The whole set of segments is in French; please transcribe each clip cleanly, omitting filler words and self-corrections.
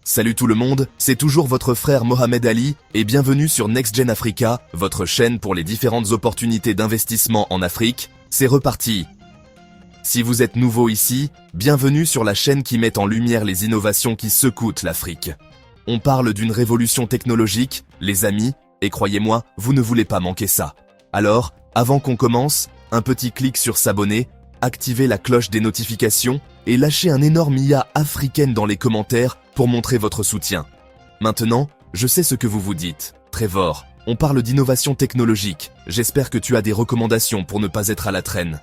Salut tout le monde, c'est toujours votre frère Mohamed Ali et bienvenue sur Next Gen Africa, votre chaîne pour les différentes opportunités d'investissement en Afrique. C'est reparti. Si vous êtes nouveau ici, bienvenue sur la chaîne qui met en lumière les innovations qui secouent l'Afrique. On parle d'une révolution technologique, les amis, et croyez-moi, vous ne voulez pas manquer ça. Alors, avant qu'on commence, un petit clic sur s'abonner, activez la cloche des notifications et lâchez un énorme IA africaine dans les commentaires pour montrer votre soutien. Maintenant, je sais ce que vous vous dites. Trevor, on parle d'innovation technologique. J'espère que tu as des recommandations pour ne pas être à la traîne.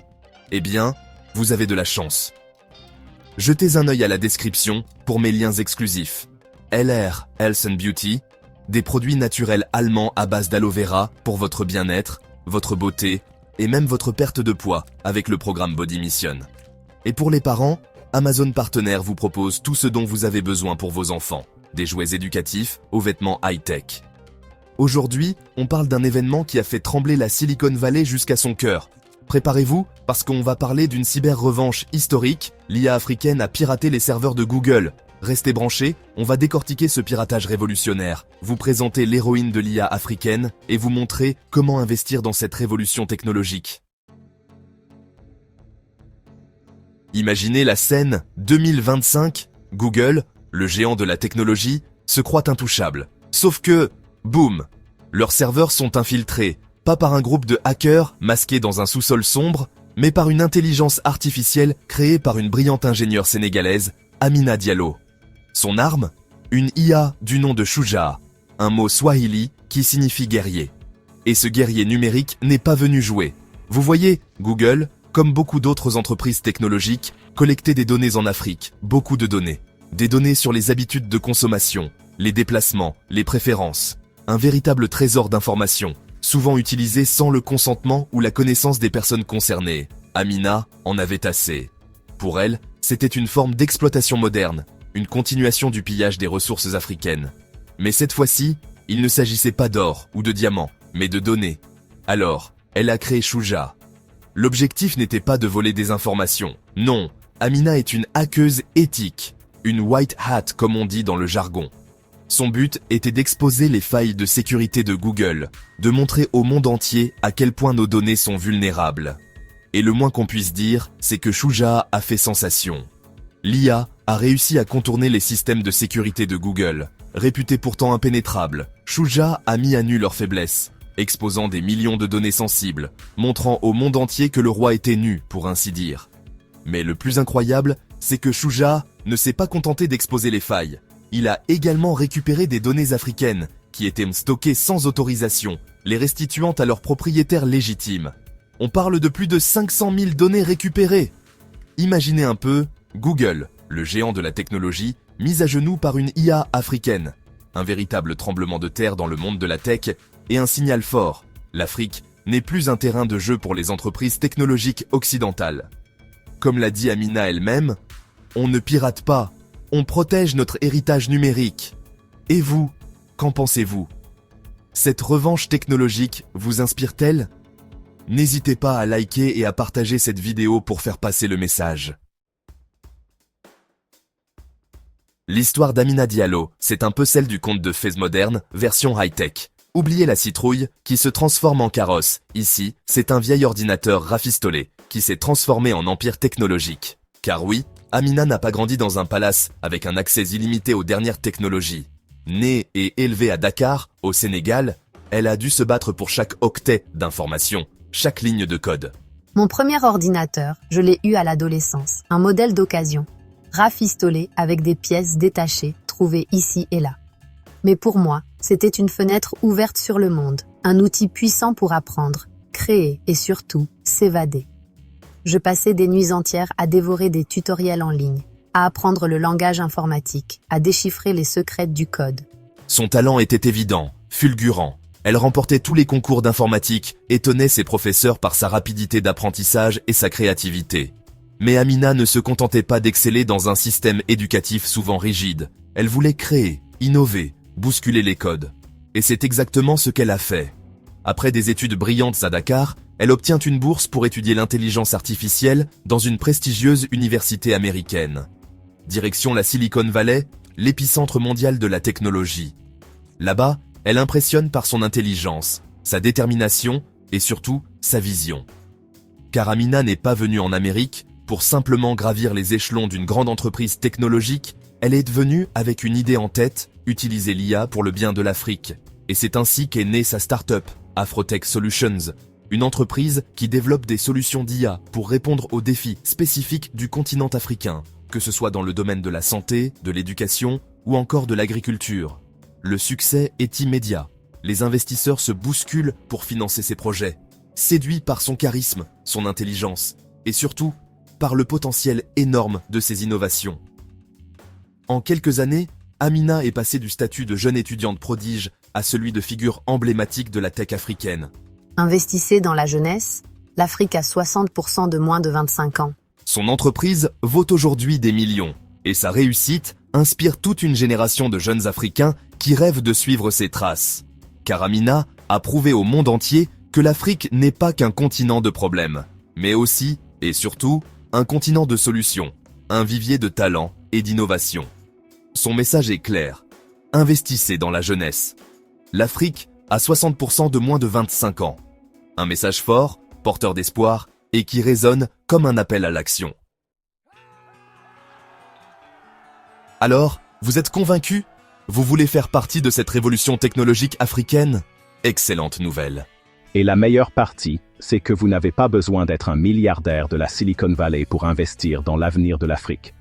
Eh bien, vous avez de la chance. Jetez un œil à la description pour mes liens exclusifs. LR Health and Beauty, des produits naturels allemands à base d'aloe vera pour votre bien-être, votre beauté et même votre perte de poids avec le programme Body Mission. Et pour les parents, Amazon Partenaire vous propose tout ce dont vous avez besoin pour vos enfants, des jouets éducatifs aux vêtements high-tech. Aujourd'hui, on parle d'un événement qui a fait trembler la Silicon Valley jusqu'à son cœur. Préparez-vous, parce qu'on va parler d'une cyber-revanche historique, l'IA africaine a piraté les serveurs de Google. Restez branchés, on va décortiquer ce piratage révolutionnaire, vous présenter l'héroïne de l'IA africaine et vous montrer comment investir dans cette révolution technologique. Imaginez la scène 2025, Google, le géant de la technologie, se croit intouchable. Sauf que, boum, leurs serveurs sont infiltrés, pas par un groupe de hackers masqués dans un sous-sol sombre, mais par une intelligence artificielle créée par une brillante ingénieure sénégalaise, Amina Diallo. Son arme? Une IA du nom de Shujaa, un mot swahili qui signifie guerrier. Et ce guerrier numérique n'est pas venu jouer. Vous voyez, Google, comme beaucoup d'autres entreprises technologiques, collectait des données en Afrique, beaucoup de données. Des données sur les habitudes de consommation, les déplacements, les préférences. Un véritable trésor d'informations, souvent utilisé sans le consentement ou la connaissance des personnes concernées. Amina en avait assez. Pour elle, c'était une forme d'exploitation moderne, une continuation du pillage des ressources africaines. Mais cette fois-ci, il ne s'agissait pas d'or ou de diamants, mais de données. Alors, elle a créé Shujaa. L'objectif n'était pas de voler des informations. Non, Amina est une hackeuse éthique, une white hat comme on dit dans le jargon. Son but était d'exposer les failles de sécurité de Google, de montrer au monde entier à quel point nos données sont vulnérables. Et le moins qu'on puisse dire, c'est que Shujaa a fait sensation. L'IA a réussi à contourner les systèmes de sécurité de Google, réputés pourtant impénétrables. Shujaa a mis à nu leurs faiblesses, exposant des millions de données sensibles, montrant au monde entier que le roi était nu, pour ainsi dire. Mais le plus incroyable, c'est que Shujaa ne s'est pas contenté d'exposer les failles. Il a également récupéré des données africaines, qui étaient stockées sans autorisation, les restituant à leurs propriétaires légitimes. On parle de plus de 500 000 données récupérées. Imaginez un peu, Google, le géant de la technologie, mis à genoux par une IA africaine. Un véritable tremblement de terre dans le monde de la tech et un signal fort. L'Afrique n'est plus un terrain de jeu pour les entreprises technologiques occidentales. Comme l'a dit Amina elle-même, on ne pirate pas, on protège notre héritage numérique. Et vous, qu'en pensez-vous? Cette revanche technologique vous inspire-t-elle? N'hésitez pas à liker et à partager cette vidéo pour faire passer le message. L'histoire d'Amina Diallo, c'est un peu celle du conte de fées moderne, version high-tech. Oubliez la citrouille, qui se transforme en carrosse. Ici, c'est un vieil ordinateur rafistolé, qui s'est transformé en empire technologique. Car oui, Amina n'a pas grandi dans un palace, avec un accès illimité aux dernières technologies. Née et élevée à Dakar, au Sénégal, elle a dû se battre pour chaque octet d'information, chaque ligne de code. Mon premier ordinateur, je l'ai eu à l'adolescence, un modèle d'occasion, rafistolé avec des pièces détachées, trouvées ici et là. Mais pour moi, c'était une fenêtre ouverte sur le monde, un outil puissant pour apprendre, créer et surtout, s'évader. Je passais des nuits entières à dévorer des tutoriels en ligne, à apprendre le langage informatique, à déchiffrer les secrets du code. Son talent était évident, fulgurant. Elle remportait tous les concours d'informatique, étonnait ses professeurs par sa rapidité d'apprentissage et sa créativité. Mais Amina ne se contentait pas d'exceller dans un système éducatif souvent rigide. Elle voulait créer, innover, bousculer les codes. Et c'est exactement ce qu'elle a fait. Après des études brillantes à Dakar, elle obtient une bourse pour étudier l'intelligence artificielle dans une prestigieuse université américaine. Direction la Silicon Valley, l'épicentre mondial de la technologie. Là-bas, elle impressionne par son intelligence, sa détermination et surtout sa vision. Car Amina n'est pas venue en Amérique pour simplement gravir les échelons d'une grande entreprise technologique, elle est venue avec une idée en tête, utiliser l'IA pour le bien de l'Afrique. Et c'est ainsi qu'est née sa start-up, Afrotech Solutions, une entreprise qui développe des solutions d'IA pour répondre aux défis spécifiques du continent africain, que ce soit dans le domaine de la santé, de l'éducation ou encore de l'agriculture. Le succès est immédiat. Les investisseurs se bousculent pour financer ses projets, séduits par son charisme, son intelligence et surtout par le potentiel énorme de ses innovations. En quelques années, Amina est passée du statut de jeune étudiante prodige à celui de figure emblématique de la tech africaine. Investissez dans la jeunesse, l'Afrique a 60% de moins de 25 ans. Son entreprise vaut aujourd'hui des millions, et sa réussite inspire toute une génération de jeunes Africains qui rêvent de suivre ses traces. Car Amina a prouvé au monde entier que l'Afrique n'est pas qu'un continent de problèmes, mais aussi, et surtout, un continent de solutions, un vivier de talent et d'innovation. Son message est clair. Investissez dans la jeunesse. L'Afrique a 60% de moins de 25 ans. Un message fort, porteur d'espoir et qui résonne comme un appel à l'action. Alors, vous êtes convaincu? Vous voulez faire partie de cette révolution technologique africaine? Excellente nouvelle. Et la meilleure partie, c'est que vous n'avez pas besoin d'être un milliardaire de la Silicon Valley pour investir dans l'avenir de l'Afrique.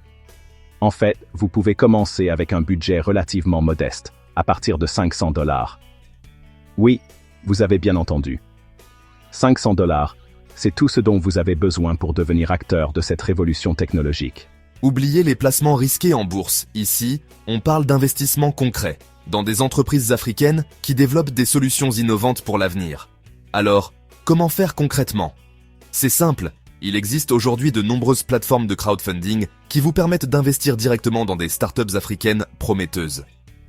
En fait, vous pouvez commencer avec un budget relativement modeste, à partir de $500. Oui, vous avez bien entendu. $500, c'est tout ce dont vous avez besoin pour devenir acteur de cette révolution technologique. Oubliez les placements risqués en bourse. Ici, on parle d'investissements concrets, dans des entreprises africaines qui développent des solutions innovantes pour l'avenir. Alors, comment faire concrètement? C'est simple, il existe aujourd'hui de nombreuses plateformes de crowdfunding qui vous permettent d'investir directement dans des startups africaines prometteuses.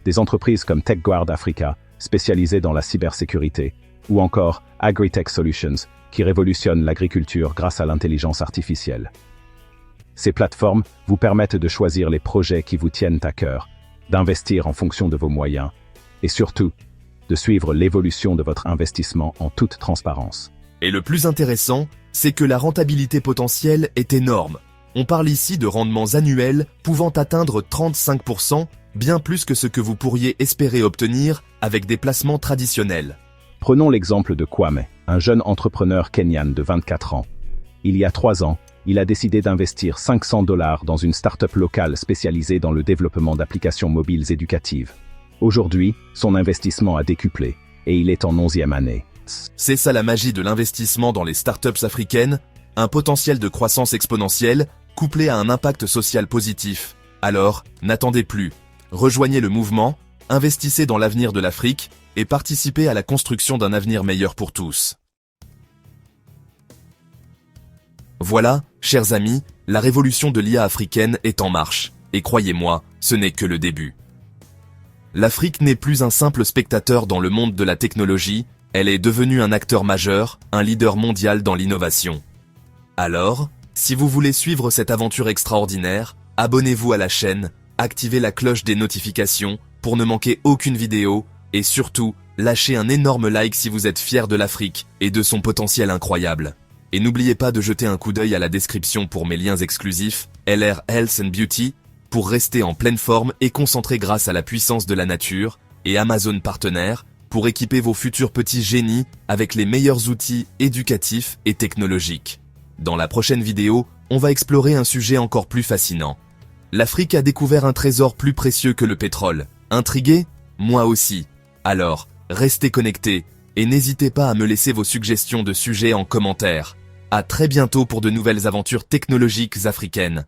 Des entreprises comme TechGuard Africa, spécialisées dans la cybersécurité, ou encore Agritech Solutions, qui révolutionnent l'agriculture grâce à l'intelligence artificielle. Ces plateformes vous permettent de choisir les projets qui vous tiennent à cœur, d'investir en fonction de vos moyens, et surtout, de suivre l'évolution de votre investissement en toute transparence. Et le plus intéressant, c'est que la rentabilité potentielle est énorme. On parle ici de rendements annuels pouvant atteindre 35%, bien plus que ce que vous pourriez espérer obtenir avec des placements traditionnels. Prenons l'exemple de Kwame, un jeune entrepreneur kenyan de 24 ans. Il y a 3 ans, il a décidé d'investir $500 dans une start-up locale spécialisée dans le développement d'applications mobiles éducatives. Aujourd'hui, son investissement a décuplé, et il est en 11e année. C'est ça la magie de l'investissement dans les startups africaines, un potentiel de croissance exponentielle, couplé à un impact social positif. Alors, n'attendez plus. Rejoignez le mouvement, investissez dans l'avenir de l'Afrique, et participez à la construction d'un avenir meilleur pour tous. Voilà, chers amis, la révolution de l'IA africaine est en marche, et croyez-moi, ce n'est que le début. L'Afrique n'est plus un simple spectateur dans le monde de la technologie, elle est devenue un acteur majeur, un leader mondial dans l'innovation. Alors, si vous voulez suivre cette aventure extraordinaire, abonnez-vous à la chaîne, activez la cloche des notifications pour ne manquer aucune vidéo, et surtout, lâchez un énorme like si vous êtes fier de l'Afrique et de son potentiel incroyable. Et n'oubliez pas de jeter un coup d'œil à la description pour mes liens exclusifs, LR Health and Beauty, pour rester en pleine forme et concentré grâce à la puissance de la nature, et Amazon Partenaire, pour équiper vos futurs petits génies avec les meilleurs outils éducatifs et technologiques. Dans la prochaine vidéo, on va explorer un sujet encore plus fascinant. L'Afrique a découvert un trésor plus précieux que le pétrole. Intrigué? Moi aussi. Alors, restez connectés, et n'hésitez pas à me laisser vos suggestions de sujets en commentaire. À très bientôt pour de nouvelles aventures technologiques africaines.